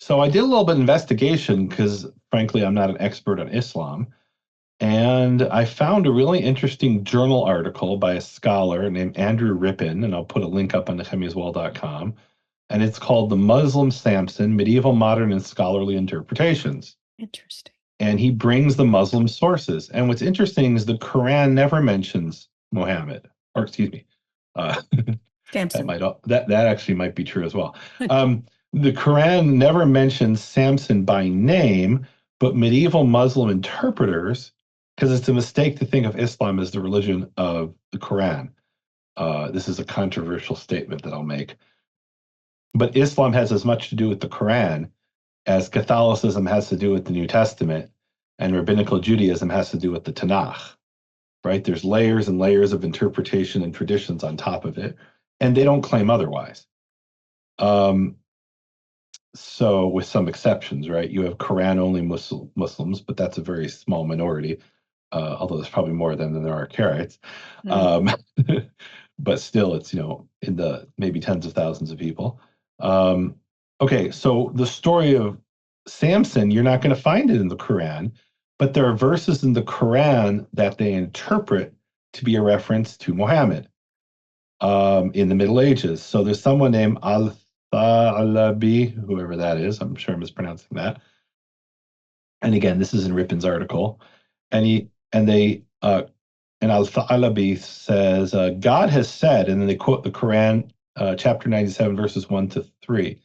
So I did a little bit of investigation because, frankly, I'm not an expert on Islam. And I found a really interesting journal article by a scholar named Andrew Rippin, and I'll put a link up on nehemiaswell.com. And it's called The Muslim Samson, Medieval, Modern, and Scholarly Interpretations. Interesting. And he brings the Muslim sources. And what's interesting is the Quran never mentions Muhammad, or excuse me, that Samson. that actually might be true as well. The Quran never mentions Samson by name, but medieval Muslim interpreters, because it's a mistake to think of Islam as the religion of the Quran. This is a controversial statement that I'll make. But Islam has as much to do with the Quran as Catholicism has to do with the New Testament, and Rabbinical Judaism has to do with the Tanakh, right? There's layers and layers of interpretation and traditions on top of it, and they don't claim otherwise. So with some exceptions, right? You have Quran-only Muslims, but that's a very small minority, although there's probably more of them than there are Karaites. But still, it's, in the maybe tens of thousands of people. Okay, so the story of Samson, you're not going to find it in the Quran, but there are verses in the Quran that they interpret to be a reference to Muhammad in the Middle Ages. So there's someone named Al-Thalabi, whoever that is. I'm sure I'm mispronouncing that. And again, this is in Rippin's article. And Al-Thalabi says, God has said, and then they quote the Quran, chapter 97, verses 1 to 3.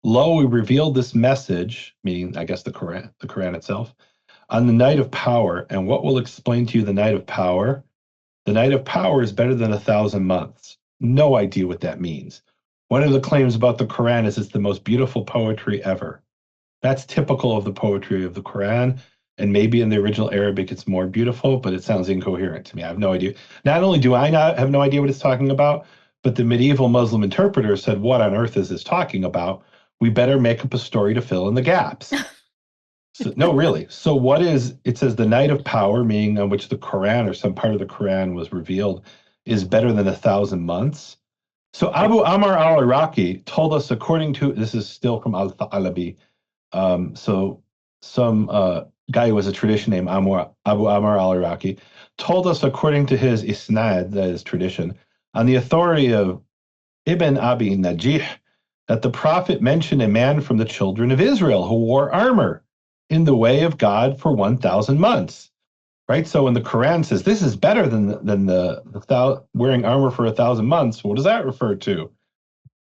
Lo, we revealed this message, meaning, I guess, the Quran itself, on the night of power. And what will explain to you the night of power? The night of power is better than 1,000 months. No idea what that means. One of the claims about the Quran is it's the most beautiful poetry ever. That's typical of the poetry of the Quran. And maybe in the original Arabic it's more beautiful, but it sounds incoherent to me. I have no idea. Not only do I not have no idea what it's talking about, but the medieval Muslim interpreter said, what on earth is this talking about? We better make up a story to fill in the gaps. So, no, really. So what is, it says the night of power, meaning on which the Quran or some part of the Quran was revealed, is better than 1,000 months. So Abu Amr al-Iraqi told us, according to, this is still from Al-Thalabi, so some guy who was a tradition named Abu Amr al-Iraqi told us, according to his isnad, that is tradition, on the authority of Ibn Abi Najih, that the prophet mentioned a man from the children of Israel who wore armor in the way of God for 1,000 months. Right? So when the Quran says this is better than the wearing armor for 1,000 months, what does that refer to?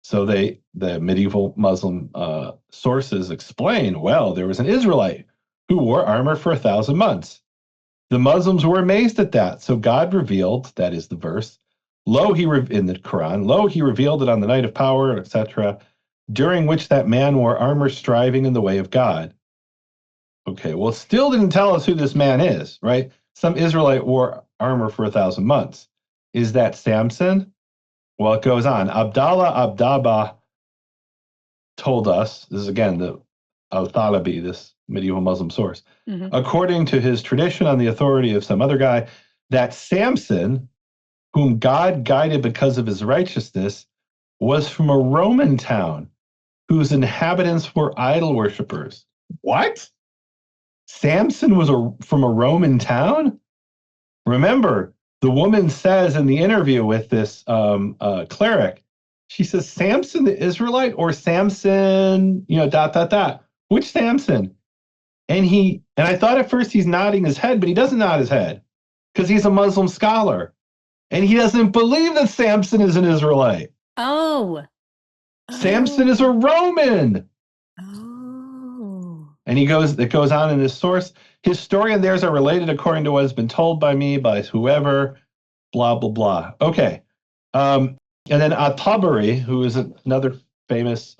So the medieval Muslim sources explain, well, there was an Israelite who wore armor for 1,000 months. The Muslims were amazed at that. So God revealed, that is the verse, in the Quran, lo, he revealed it on the night of power, etc., during which that man wore armor striving in the way of God. Okay, well, it still didn't tell us who this man is, right? Some Israelite wore armor for 1,000 months. Is that Samson? Well, it goes on. Abdallah Abdabah told us, this is again the Al-Thalabi, this medieval Muslim source, according to his tradition on the authority of some other guy, that Samson, whom God guided because of his righteousness, was from a Roman town whose inhabitants were idol worshippers. What? Samson was from a Roman town? Remember, the woman says in the interview with this cleric, she says, Samson the Israelite or Samson, ... Which Samson? And I thought at first he's nodding his head, but he doesn't nod his head because he's a Muslim scholar. And he doesn't believe that Samson is an Israelite. Oh. Samson is a Roman. Oh. And it goes on in this source. His story and theirs are related according to what has been told by me, by whoever, blah, blah, blah. Okay. And then At-Tabari, who is another famous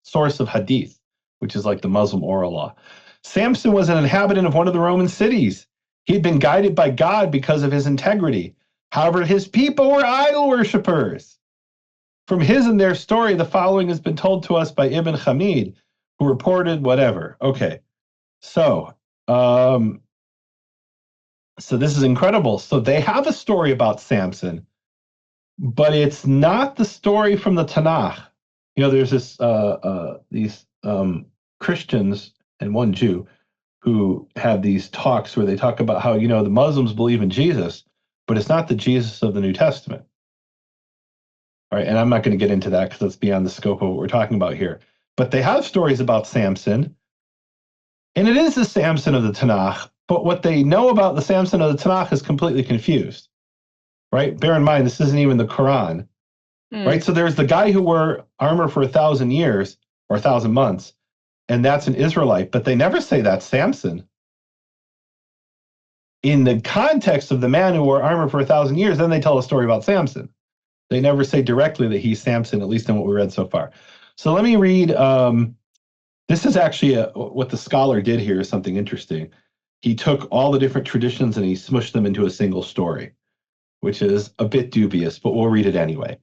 source of hadith, which is like the Muslim oral law. Samson was an inhabitant of one of the Roman cities. He'd been guided by God because of his integrity. However, his people were idol worshippers. From his and their story, the following has been told to us by Ibn Hamid, who reported whatever. Okay, so this is incredible. So they have a story about Samson, but it's not the story from the Tanakh. There's this Christians and one Jew who have these talks where they talk about how, the Muslims believe in Jesus, but it's not the Jesus of the New Testament. All right, and I'm not going to get into that because that's beyond the scope of what we're talking about here. But they have stories about Samson, and it is the Samson of the Tanakh, but what they know about the Samson of the Tanakh is completely confused, right? Bear in mind, this isn't even the Quran, right? So there's the guy who wore armor for 1,000 years or 1,000 months, and that's an Israelite, but they never say that's Samson. In the context of the man who wore armor for 1,000 years, then they tell a story about Samson. They never say directly that he's Samson, at least in what we read so far. So let me read. This is actually what the scholar did here is something interesting. He took all the different traditions and he smushed them into a single story, which is a bit dubious, but we'll read it anyway.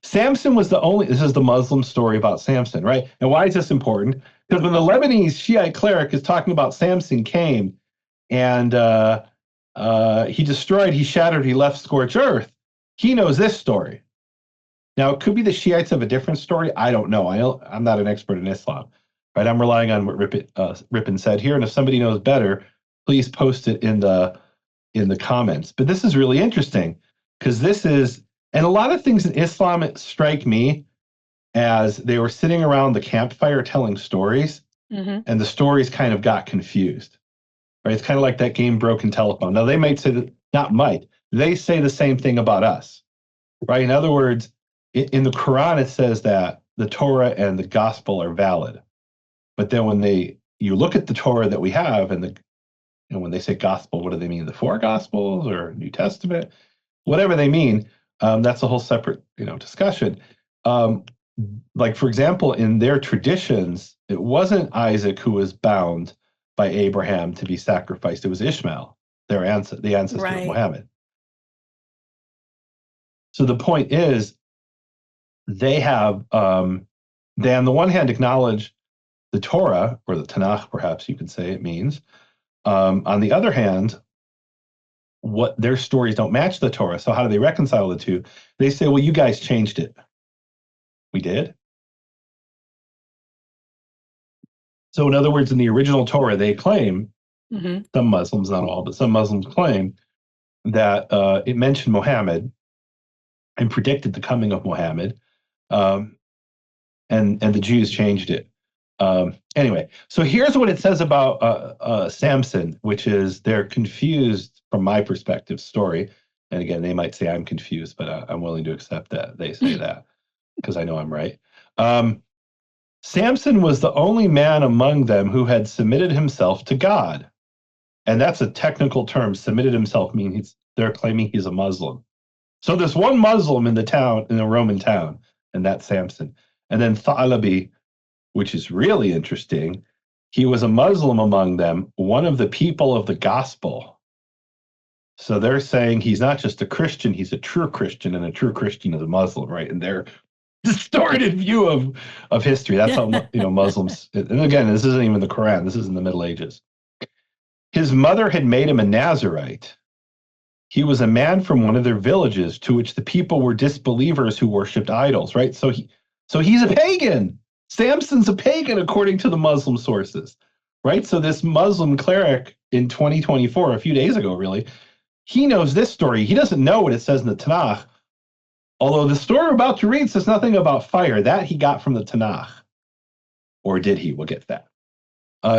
Samson was this is the Muslim story about Samson, right? And why is this important? Because when the Lebanese Shiite cleric is talking about Samson came and he destroyed, he shattered, he left scorched earth, he knows this story. Now, it could be the Shiites have a different story. I don't know. I'm not an expert in Islam, right? I'm relying on what Ripon said here. And if somebody knows better, please post it in the comments. But this is really interesting because and a lot of things in Islam strike me as they were sitting around the campfire telling stories, and the stories kind of got confused, right? It's kind of like that game Broken Telephone. Now, they might say that, they say the same thing about us, right? In other words, in the Quran, it says that the Torah and the gospel are valid. But then when you look at the Torah that we have and when they say gospel, what do they mean? The four gospels or New Testament? Whatever they mean, that's a whole separate, discussion. Like, for example, in their traditions, it wasn't Isaac who was bound by Abraham to be sacrificed. It was Ishmael, the ancestor of Muhammad. So the point is, they have, they on the one hand acknowledge the Torah, or the Tanakh, perhaps you could say it means. On the other hand, what their stories don't match the Torah. So how do they reconcile the two? They say, well, you guys changed it. We did. So in other words, in the original Torah, they claim, some Muslims, not all, but some Muslims claim that it mentioned Muhammad and predicted the coming of Muhammad. And the Jews changed it. Anyway, so here's what it says about Samson, which is they're confused from my perspective story. And again, they might say I'm confused, but I'm willing to accept that they say that because I know I'm right. Samson was the only man among them who had submitted himself to God. And that's a technical term. Submitted himself means they're claiming he's a Muslim. So there's one Muslim in the Roman town, and that's Samson. And then Thalabi, which is really interesting, he was a Muslim among them, one of the people of the gospel. So they're saying he's not just a Christian, he's a true Christian, and a true Christian is a Muslim, right? And their distorted view of history. That's how Muslims, and again, this isn't even the Quran, this is in the Middle Ages. His mother had made him a Nazirite. He was a man from one of their villages to which the people were disbelievers who worshipped idols, right? So he's a pagan. Samson's a pagan according to the Muslim sources, right? So this Muslim cleric in 2024, a few days ago, really, he knows this story. He doesn't know what it says in the Tanakh, although the story we're about to read says nothing about fire. That he got from the Tanakh. Or did he? We'll get to that.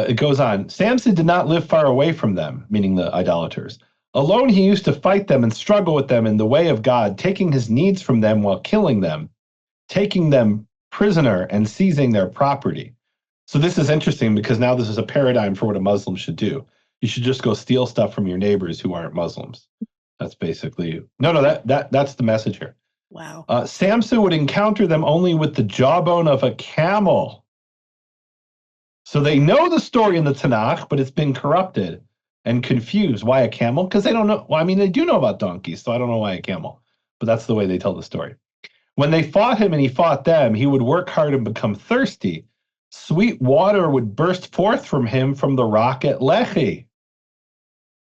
It goes on. Samson did not live far away from them, meaning the idolaters. Alone, he used to fight them and struggle with them in the way of God, taking his needs from them while killing them, taking them prisoner and seizing their property. So this is interesting because now this is a paradigm for what a Muslim should do. You should just go steal stuff from your neighbors who aren't Muslims. That's basically that's the message here. Wow. Samson would encounter them only with the jawbone of a camel. So they know the story in the Tanakh, but it's been corrupted and confused. Why a camel? Because they don't know. Well, I mean, they do know about donkeys, so I don't know why a camel. But that's the way they tell the story. When they fought him and he fought them, he would work hard and become thirsty. Sweet water would burst forth from him from the rock at Lehi.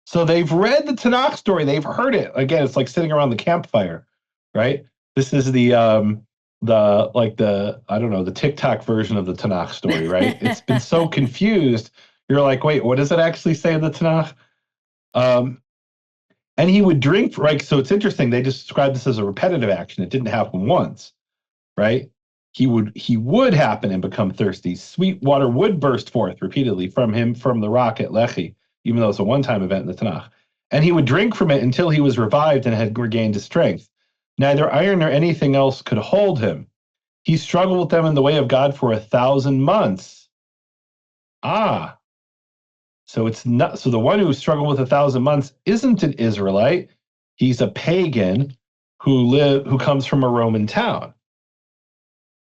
So they've read the Tanakh story. They've heard it. Again, it's like sitting around the campfire, right? This is the I don't know, the TikTok version of the Tanakh story, right? It's been so confused. You're like, wait, what does it actually say in the Tanakh? Um, and he would drink, right? So it's interesting. They just described this as a repetitive action. It didn't happen once, right? He would happen and become thirsty. Sweet water would burst forth repeatedly from him from the rock at Lehi, even though it's a one-time event in the Tanakh. And he would drink from it until he was revived and had regained his strength. Neither iron nor anything else could hold him. He struggled with them in the way of God for 1,000 months. Ah, so it's not. So the one who struggled with 1,000 months isn't an Israelite. He's a pagan who comes from a Roman town.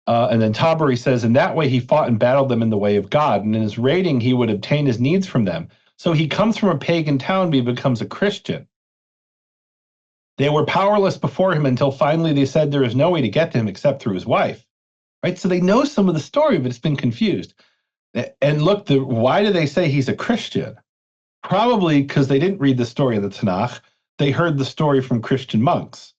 And then Tabari says, in that way he fought and battled them in the way of God, and in his raiding he would obtain his needs from them. So he comes from a pagan town, but he becomes a Christian. They were powerless before him until finally they said there is no way to get to him except through his wife. Right? So they know some of the story, but it's been confused. And look, why do they say he's a Christian? Probably because they didn't read the story of the Tanakh. They heard the story from Christian monks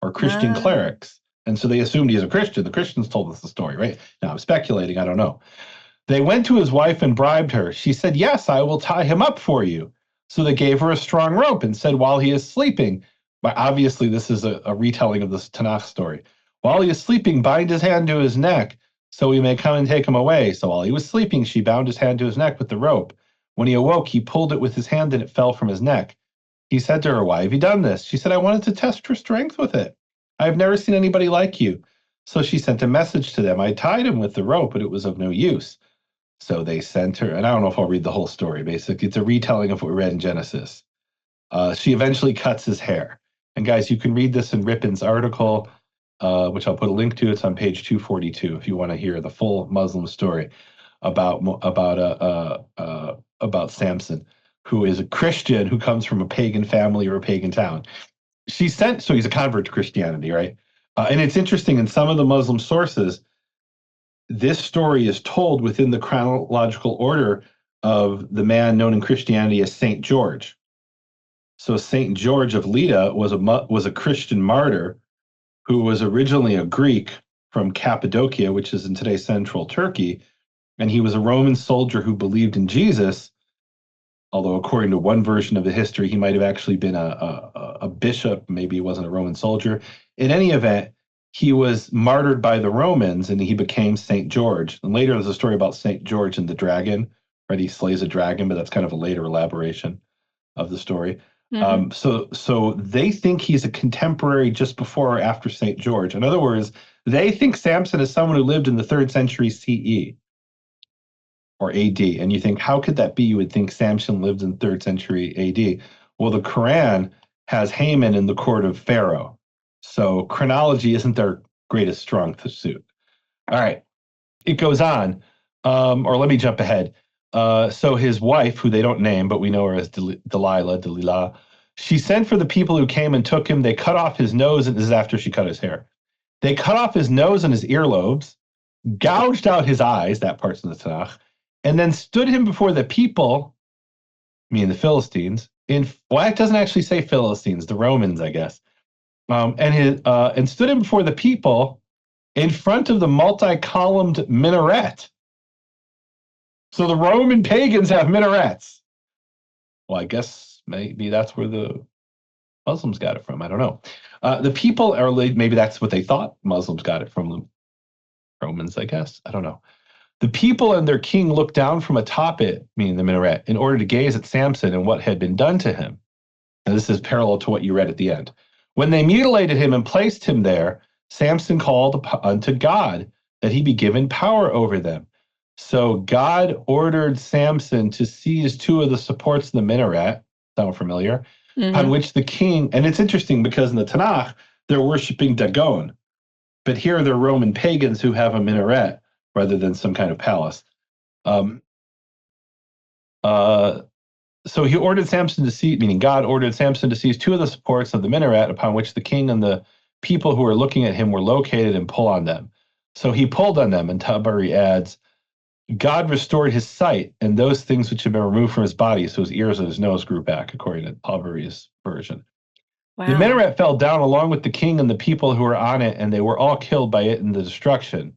or Christian clerics. And so they assumed he's a Christian. The Christians told us the story, right? Now I'm speculating, I don't know. They went to his wife and bribed her. She said, yes, I will tie him up for you. So they gave her a strong rope and said, while he is sleeping, but obviously this is a retelling of this Tanakh story. While he is sleeping, bind his hand to his neck so we may come and take him away. So while he was sleeping, she bound his hand to his neck with the rope. When he awoke, he pulled it with his hand and it fell from his neck. He said to her, why have you done this? She said, I wanted to test your strength with it. I have never seen anybody like you. So she sent a message to them. I tied him with the rope, but it was of no use. So they sent her, and I don't know if I'll read the whole story. Basically, it's a retelling of what we read in Genesis. She eventually cuts his hair. And guys, you can read this in Rippon's article, which I'll put a link to. It's on page 242 if you want to hear the full Muslim story about Samson, who is a Christian who comes from a pagan family or a pagan town. So he's a convert to Christianity, right? And it's interesting, in some of the Muslim sources, this story is told within the chronological order of the man known in Christianity as Saint George. So Saint George of Lydda was a Christian martyr who was originally a Greek from Cappadocia, which is in today's central Turkey, and he was a Roman soldier who believed in Jesus. Although according to one version of the history, he might have actually been a bishop. Maybe he wasn't a Roman soldier. In any event, he was martyred by the Romans and he became Saint George. And later there's a story about Saint George and the dragon, right? He slays a dragon, but that's kind of a later elaboration of the story. So they think he's a contemporary just before or after Saint George. In other words, they think Samson is someone who lived in the 3rd century CE. Or AD. And you think, how could that be? You would think Samson lived in 3rd century AD. Well, the Quran has Haman in the court of Pharaoh. So chronology isn't their greatest strong suit. All right. It goes on. Or let me jump ahead. So his wife, who they don't name, but we know her as Delilah, she sent for the people who came and took him. They cut off his nose, and this is after she cut his hair. They cut off his nose and his earlobes, gouged out his eyes, that part's in the Tanakh, and then stood him before the people, meaning the Philistines. Well, it doesn't actually say Philistines, the Romans, I guess. And stood him before the people in front of the multi-columned minaret. So the Roman pagans have minarets. Well, I guess maybe that's where the Muslims got it from. I don't know. The people are, maybe that's what they thought Muslims got it from the Romans, I guess. I don't know. The people and their king looked down from atop it, meaning the minaret, in order to gaze at Samson and what had been done to him. And this is parallel to what you read at the end. When they mutilated him and placed him there, Samson called unto God that he be given power over them. So God ordered Samson to seize 2 of the supports of the minaret, sound familiar, on which the king, and it's interesting because in the Tanakh, they're worshiping Dagon, but here they're Roman pagans who have a minaret rather than some kind of palace. So he ordered Samson to seize, meaning God ordered Samson to seize 2 of the supports of the minaret upon which the king and the people who were looking at him were located and pull on them. So he pulled on them, and Tabari adds, God restored his sight and those things which had been removed from his body, so his ears and his nose grew back, according to Tabari's version. The Wow. minaret fell down along with the king and the people who were on it, and they were all killed by it in the destruction.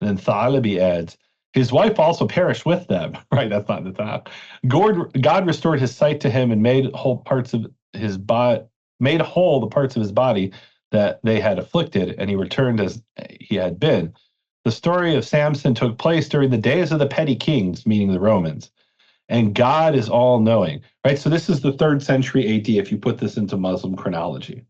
And then Thalibi adds, his wife also perished with them. Right, that's not in the top. God restored his sight to him and made whole parts of his body, made whole the parts of his body that they had afflicted, and he returned as he had been. The story of Samson took place during the days of the petty kings, meaning the Romans. And God is all knowing, right? So this is the 3rd century AD if you put this into Muslim chronology.